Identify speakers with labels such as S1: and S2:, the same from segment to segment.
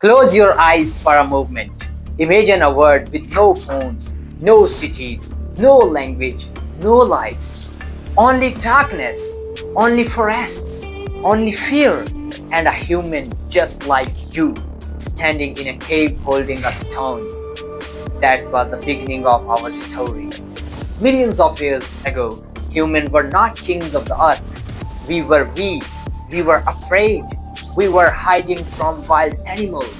S1: Close your eyes for a moment. Imagine a world with no phones, no cities, no language, no lights. Only darkness, only forests, only fear, and a human just like you, standing in a cave holding a stone. That was the beginning of our story. Millions of years ago, humans were not kings of the earth. We were weak, we were afraid, we were hiding from wild animals.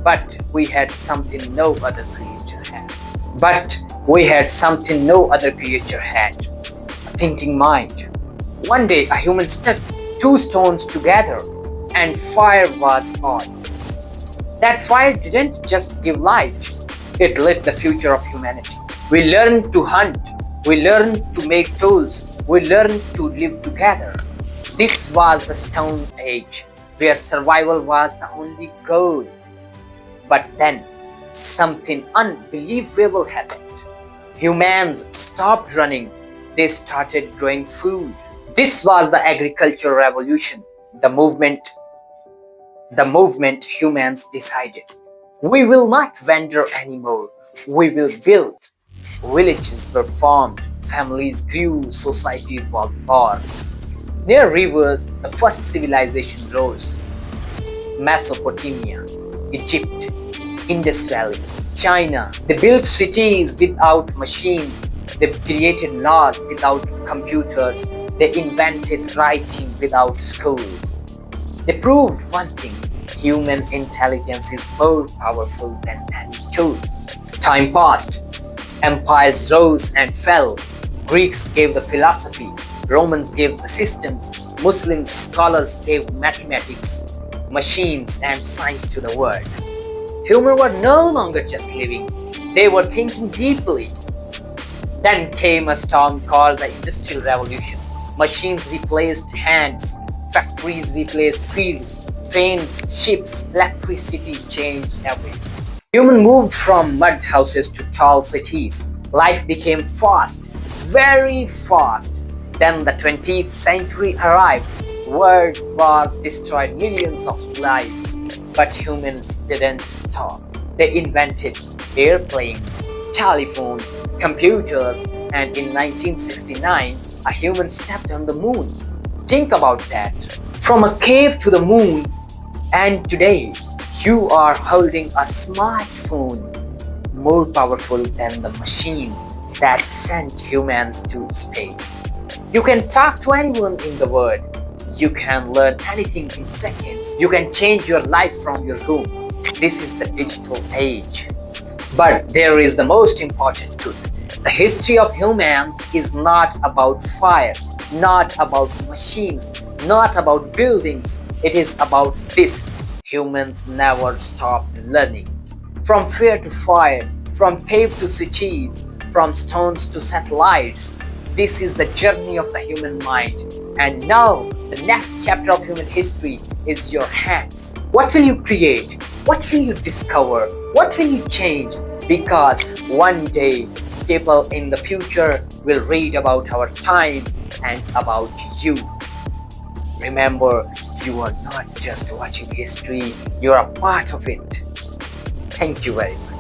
S1: But we had something no other creature had. But we had something no other creature had. A thinking mind. One day a human stuck two stones together and fire was born. That fire didn't just give light, it lit the future of humanity. We learned to hunt, we learned to make tools, we learned to live together. This was the Stone Age, where survival was the only goal. But then, something unbelievable happened. Humans stopped running, they started growing food. This was the agricultural revolution, the movement humans decided. We will not wander anymore, we will build. Villages were formed, families grew, societies were born. Near rivers, the first civilization rose. Mesopotamia, Egypt, Indus Valley, China. They built cities without machines. They created laws without computers. They invented writing without schools. They proved one thing: human intelligence is more powerful than any tool. Time passed. Empires rose and fell. Greeks gave the philosophy, Romans gave the systems, Muslim scholars gave mathematics, machines, and science to the world. Humans were no longer just living, they were thinking deeply. Then came a storm called the Industrial Revolution. Machines replaced hands, factories replaced fields, trains, ships, electricity changed everything. Humans moved from mud houses to tall cities. Life became fast, very fast. Then the 20th century arrived. World wars destroyed millions of lives. But humans didn't stop. They invented airplanes, telephones, computers, and in 1969, a human stepped on the moon. Think about that. From a cave to the moon, and today, you are holding a smartphone more powerful than the machines that sent humans to space. You can talk to anyone in the world. You can learn anything in seconds. You can change your life from your room. This is the digital age. But there is the most important truth. The history of humans is not about fire, not about machines, not about buildings. It is about this. Humans never stopped learning. From fear to fire, from cave to cities, from stones to satellites. This is the journey of the human mind. And now, the next chapter of human history is your hands. What will you create? What will you discover? What will you change? Because one day, people in the future will read about our time and about you. Remember, you are not just watching history, you are a part of it. Thank you very much.